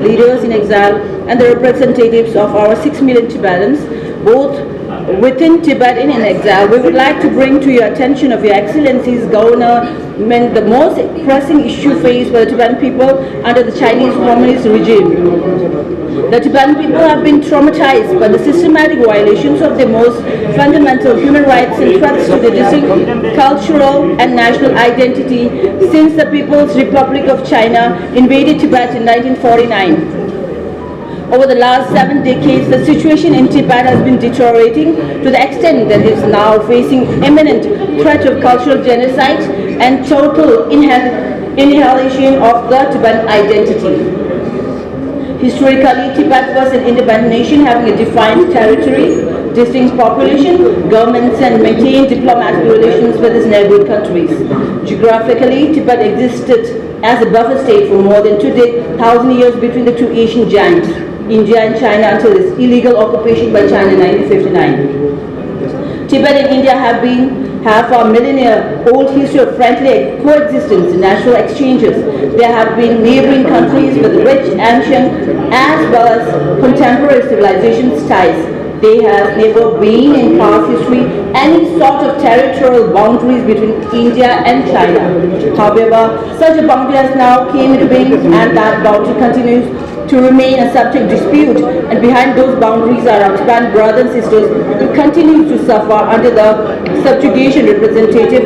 leaders in exile and the representatives of our 6 million Tibetans, both within Tibet and in exile, we would like to bring to your attention of Your Excellency's government the most pressing issue faced by the Tibetan people under the Chinese Communist regime. The Tibetan people have been traumatized by the systematic violations of their most fundamental human rights and threats to their distinct cultural and national identity since the People's Republic of China invaded Tibet in 1949. Over the last 7 decades, the situation in Tibet has been deteriorating to the extent that it is now facing imminent threat of cultural genocide and total annihilation of the Tibetan identity. Historically, Tibet was an independent nation having a defined territory, distinct population, governments, and maintained diplomatic relations with its neighboring countries. Geographically, Tibet existed as a buffer state for more than 2,000 years between the two Asian giants, India and China, until its illegal occupation by China in 1959. Tibet and India have a millennia-old history of friendly coexistence and natural exchanges. There have been neighboring countries with rich, ancient, as well as contemporary civilization ties. There has never been in past history any sort of territorial boundaries between India and China. However, such a boundary has now came into being, and that boundary continues to remain a subject dispute, and behind those boundaries are our Tibetan brothers and sisters who continue to suffer under the subjugation, representative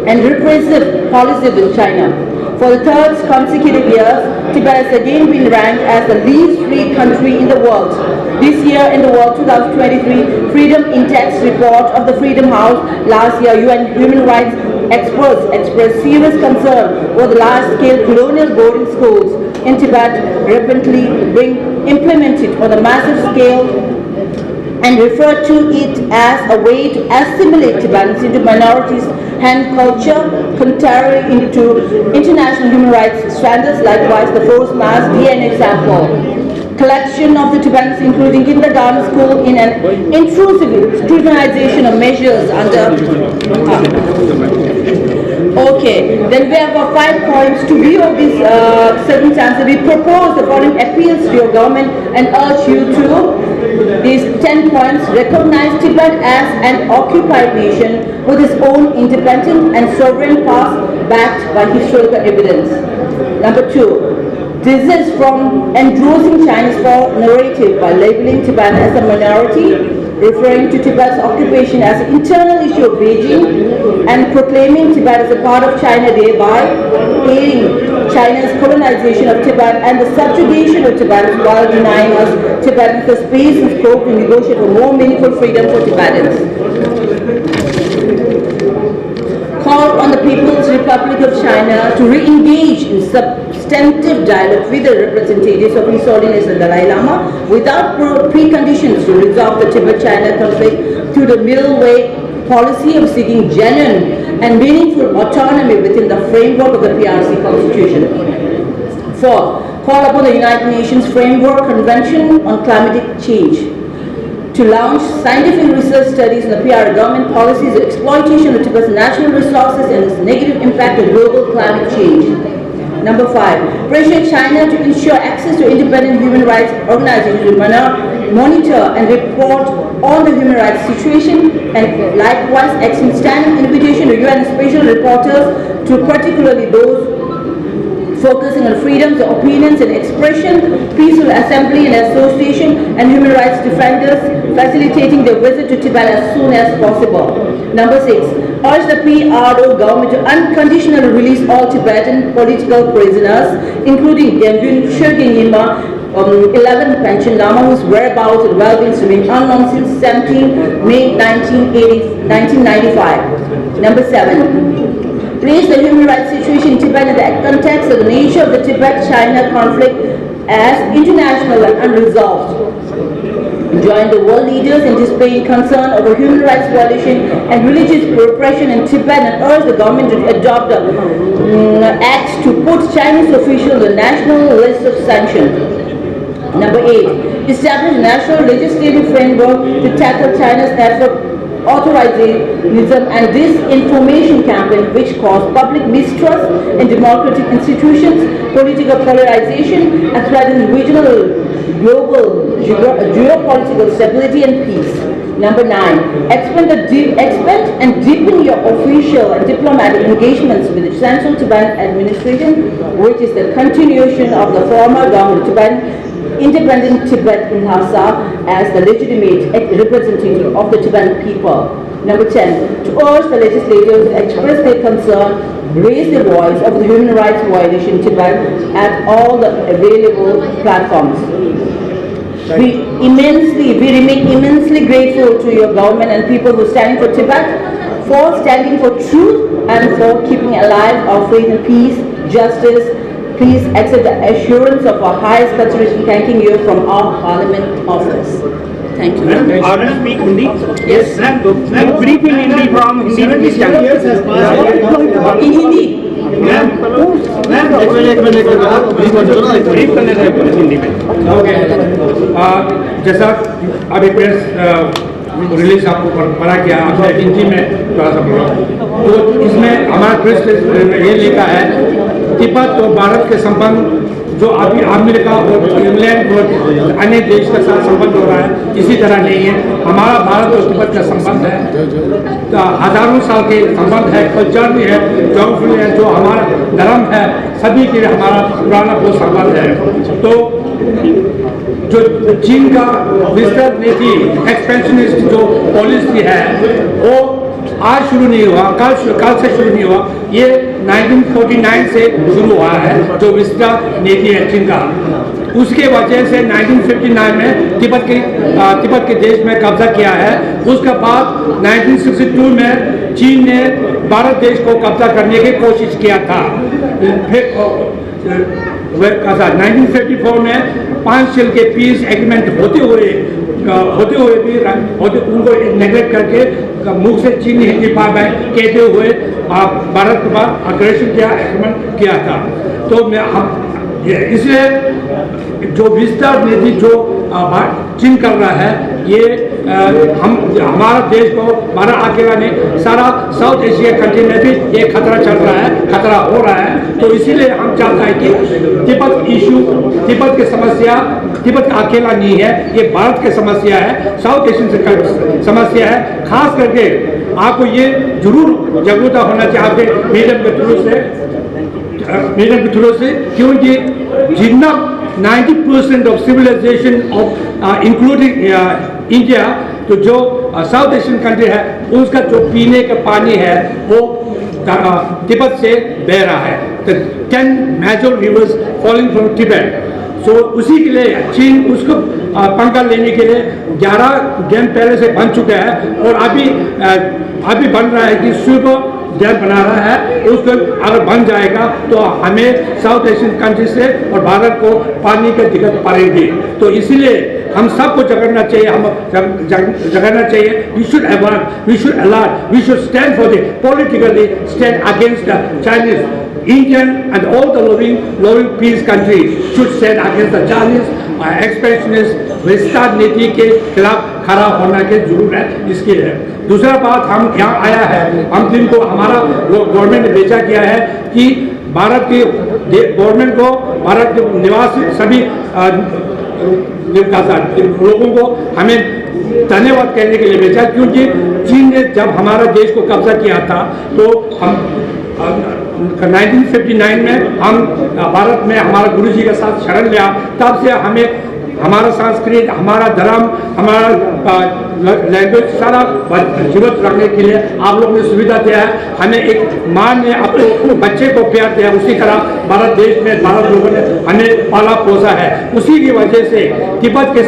and repressive policies in China. For the third consecutive year, Tibet has again been ranked as the least free country in the world. This year in the World 2023 Freedom Index report of the Freedom House, last year UN human rights experts expressed serious concern over the large-scale colonial boarding schools in Tibet rapidly being implemented on a massive scale and referred to it as a way to assimilate Tibetans into minorities and culture, contrary to international human rights standards. Likewise, the forced mass DNA sample collection of the Tibetans, including kindergarten school, in an intrusive scrutinization of measures under Okay, then we have 5 points. To view of these circumstances, we propose the following appeals to your government and urge you to, these 10 points: recognize Tibet as an occupied nation with its own independent and sovereign past backed by historical evidence. Number 2, desist from endorsing China's false narrative by labeling Tibet as a minority, referring to Tibet's occupation as an internal issue of Beijing, and proclaiming Tibet as a part of China, thereby aiding China's colonization of Tibet and the subjugation of Tibetans while denying us Tibetans the space and scope to negotiate for more meaningful freedom for Tibetans. Call on the People's Republic of China to re-engage in substantive dialogue with the representatives of His Holiness the Dalai Lama without preconditions to resolve the Tibet-China conflict through the middle way policy of seeking genuine and meaningful autonomy within the framework of the PRC Constitution. 4. Call upon the United Nations Framework Convention on Climatic Change to launch scientific research studies on the PR government policies of exploitation of Tibet's natural resources and its negative impact on global climate change. Number 5, pressure China to ensure access to independent human rights organizations to monitor and report on the human rights situation, and likewise extend standing invitation to UN special reporters, to particularly those focusing on freedoms of opinions and expression, peaceful assembly and association, and human rights defenders, facilitating their visit to Tibet as soon as possible. Number 6, urge the PRO government to unconditionally release all Tibetan political prisoners, including Gengyun Shirgin Yinma, 11 pension Lama, whose whereabouts and well-being remain unknown since 17 May 1995. Number 7, place the human rights situation in Tibet in the context of the nature of the Tibet-China conflict as international and unresolved. Join the world leaders in displaying concern over human rights violation and religious repression in Tibet, and urge the government to adopt acts to put Chinese officials on the national list of sanctions. Number 8, establish a national legislative framework to tackle China's effort authoritarianism and disinformation campaign which cause public mistrust in democratic institutions, political polarization, and threaten regional, global, geopolitical stability and peace. Number 9, expand and deepen your official and diplomatic engagements with the Central Tibetan Administration, which is the continuation of the former government Tibetan Independent Tibet in Lhasa as the legitimate representative of the Tibetan people. Number 10, to urge the legislators to express their concern, raise their voice of the human rights violation in Tibet at all the available platforms. We remain immensely grateful to your government and people who are standing for Tibet, for standing for truth and for keeping alive our faith and peace, justice. Please accept the assurance of our highest consideration, thanking you from our Parliament office. Thank you. Are you speak Hindi? Yes. Ma'am, brief in Hindi from Hindi to this channel. In Hindi. Brief करने से हिंदी में। Okay, जैसा अभी press release आपको पढ़ा किया, आपने हिंदी में थोड़ा सा पढ़ा, तो इसमें हमारा प्रेस ये लिखा है तिब्बत और भारत के संबंध जो अभी अमेरिका और इंग्लैंड और अन्य देश के साथ संबंध हो रहा है, इसी तरह नहीं है। हमारा भारत और तिब्बत का संबंध है, तो हजारों साल के संबंध है, कल्चर भी है, ज्योग्राफी है, जो हमारा धर्म है, सभी के हमारा पुराना वो संबंध है। तो जो चीन का विस्तृत नीति, एक्सपेंशनिस्ट जो पॉलिसी है, वो आज शुरू नहीं हुआ, कल से शुरू नहीं हुआ, ये 1949 से शुरू हुआ है जो विस्तृत नीति है चीन का। उसके वजह से 1959 में तिब्बत के देश में कब्जा किया है। उसके बाद 1962 में चीन ने भारत देश को कब्जा करने की कोशिश किया था। फिर 1954 में पांचशील के पीस एग्रीमेंट होते हुए भी उनको नेग्लेक्ट करके मुख से चीनी हिंदी कहते हुए भारत के बाद अग्रेशन किया, आक्रमण किया था। तो इसलिए जो विस्तार नीति जो चीन कर रहा है, ये हमारा देश को हमारा अकेला नहीं, सारा साउथ एशिया कंट्री में भी ये खतरा चल रहा है, खतरा हो रहा है। तो इसीलिए हम चाहते हैं कि तिब्बत की समस्या तिब्बत का अकेला नहीं है, ये भारत की समस्या है, साउथ एशियन समस्या है। खास करके आपको ये जरूर जागरूकता होना चाहिए आपके मीडियम के थ्रू से, क्योंकि जितना 90% of civilisation of including India, तो जो साउथ एशियन कंट्री है, उसका जो पीने का पानी है वो तिब्बत से बह रहा है। 10 major rivers falling from Tibet. So उसी के लिए चीन उसको पंखा लेने के लिए 11 डैम पहले से बन चुका है, और अभी बन रहा है कि सुबह डैम बना रहा है। उसको अगर बन जाएगा तो हमें साउथ एशियन कंट्री से और भारत को पानी की दिक्कत पड़ेगी। तो इसीलिए हम सबको जगाना चाहिए, we should award, we should alert, we should stand for the politically stand against the Chinese, Indian and all the loving peace countries should stand against the Chinese expansionist विस्तार नीति के खिलाफ खड़ा होना की जरूरत है। इसके लिए दूसरा बात, हम यहाँ आया है, हम दिन को हमारा गवर्नमेंट ने भेजा किया है कि भारत की गवर्नमेंट को, भारत के निवासी सभी लोगों को हमें धन्यवाद कहने के लिए भेजा, क्योंकि चीन ने जब हमारा देश को कब्जा किया था तो हम 1959 में हम भारत में हमारा गुरु जी के साथ शरण लिया। तब से हमें हमारा संस्कृत, हमारा धर्म, हमारा लैंग्वेज सारा जीवित रखने के लिए आप लोगों ने सुविधा दिया है। हमें एक माँ ने अपने बच्चे को प्यार दिया, उसी तरह भारत देश में भारत लोगों ने हमें पाला पोसा है। उसी की वजह से तिब्बत के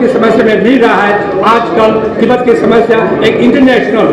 समस्या में मिल रहा है। आजकल तिब्बत की समस्या एक इंटरनेशनल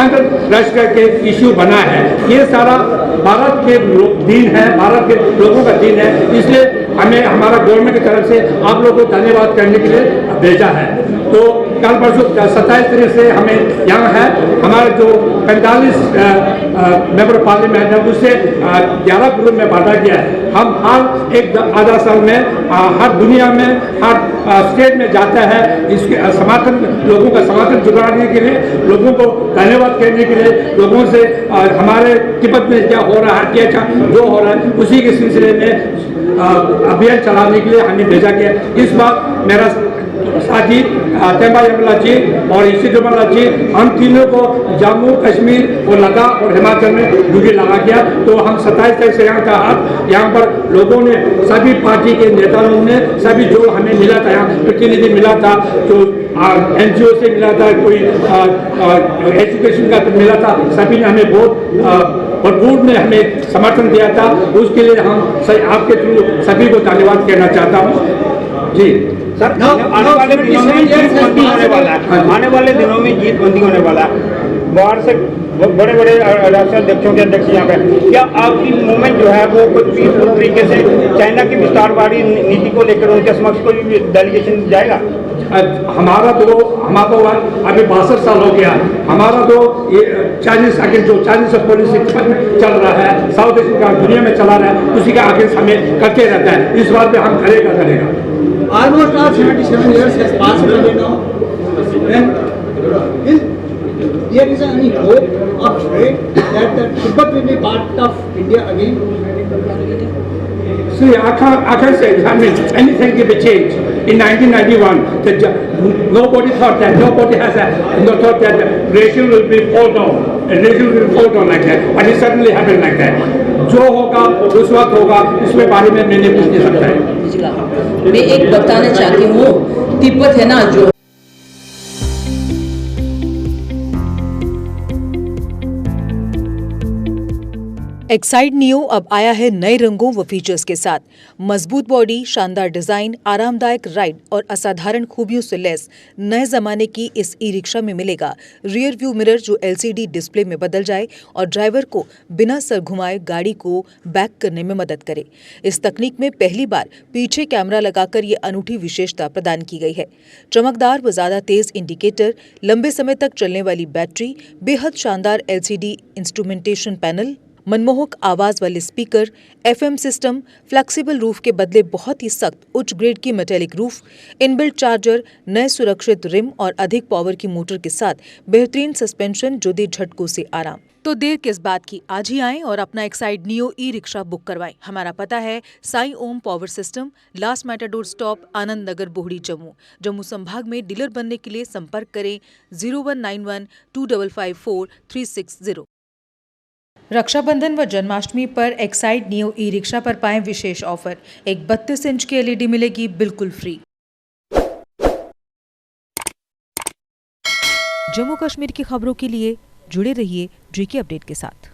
अंतरराष्ट्रीय के इश्यू बना है। ये सारा भारत के दिन है, भारत के लोगों का दिन है, इसलिए हमें हमारा गवर्नमेंट की तरफ से आप लोगों को धन्यवाद करने के लिए भेजा है। तो कल परसों 27 तारीख से हमें यहाँ है, हमारे जो 45 मेंबर पार्लियामेंट है उससे 11 ग्रुप में बांटा गया है। हम हर एक आधा साल में हर दुनिया में हर स्टेट में जाता है, इसके समर्थन लोगों का समर्थन जुटाने के लिए, लोगों को धन्यवाद कहने के लिए, लोगों से हमारे तिब्बत में क्या हो रहा है, क्या जो हो रहा है उसी के सिलसिले में अभियान चलाने के लिए हमें भेजा गया। इस बार मेरा साथी तेंबा यमला जी और यशी डोमा जी, हम तीनों को जम्मू कश्मीर और लद्दाख और हिमाचल में ड्यूटी लगा गया। तो हम 27 तारीख से यहाँ का यहाँ पर लोगों ने, सभी पार्टी के नेताओं ने, सभी जो हमें मिला था, यहाँ प्रतिनिधि मिला था, जो NGO से मिला था, कोई एजुकेशन का मिला था, सभी ने हमें बहुत भरपूर में हमें समर्थन दिया था। उसके लिए हम आपके थ्रू सभी को धन्यवाद कहना चाहता हूँ जी। सर, आने वाले दिनों में जीत बंदी होने वाला है, आने वाले दिनों में जीत बंदी होने वाला है, बाहर से बड़े बड़े राष्ट्रीय अध्यक्षों के अध्यक्ष यहाँ पे, क्या आपकी मूवमेंट जो है वो कोई पीसफुल तरीके से चाइना की विस्तारवादी नीति को लेकर उनके समक्ष कोई डेलीगेशन जाएगा? हमारा तो अभी 62 साल हो गया। हमारा तो ये चाइनीज आगे जो चाइनीज पॉलिसी चल रहा है, साउथ एशियन का दुनिया में चला रहा है, उसी का आगे हमें करते रहता है। इस बात पे हम करेगा। Almost 77 years has passed away now. When there is any hope of trade that the Tibet will be part of India again? See, I can't say. I mean, anything can be changed. In 1991, nobody thought that nation will be fall down. A nation will fall down like that. But it suddenly happened like that. जो होगा उस वक्त होगा, इसमें बारे में मैंने कुछ नहीं सकता है। मैं एक बताना चाहती हूँ, तिब्बत है ना जो एक्साइड नियो अब आया है नए रंगों व फीचर्स के साथ। मजबूत बॉडी, शानदार डिजाइन, आरामदायक राइड और असाधारण खूबियों से लैस नए जमाने की इस ई रिक्शा में मिलेगा रियर व्यू मिरर जो LCD डिस्प्ले में बदल जाए और ड्राइवर को बिना सर घुमाए गाड़ी को बैक करने में मदद करे। इस तकनीक में पहली बार पीछे कैमरा लगाकर ये अनूठी विशेषता प्रदान की गई है। चमकदार व ज्यादा तेज इंडिकेटर, लंबे समय तक चलने वाली बैटरी, बेहद शानदार LCD इंस्ट्रूमेंटेशन पैनल, मनमोहक आवाज वाले speaker, FM system, flexible roof के बदले बहुत ही सख्त उच्च ग्रेड की मेटेलिक रूफ, इनबिल्ट चार्जर, नए सुरक्षित रिम और अधिक पावर की मोटर के साथ बेहतरीन सस्पेंशन जो दे झटकों से आराम। तो देर किस बात की, आज ही आएं और अपना Exide Neo e rickshaw book करवाएं। हमारा पता है Sai Om power system, last matador stop, Anand Nagar, Bohri, Jammu संभाग में डीलर बनने के लिए संपर्क करें 0191 2554 360। रक्षाबंधन व जन्माष्टमी पर एक्साइड नियो ई रिक्शा पर पाएं विशेष ऑफर। एक 32 इंच की LED मिलेगी बिल्कुल फ्री। जम्मू कश्मीर की खबरों के लिए जुड़े रहिए JK अपडेट के साथ।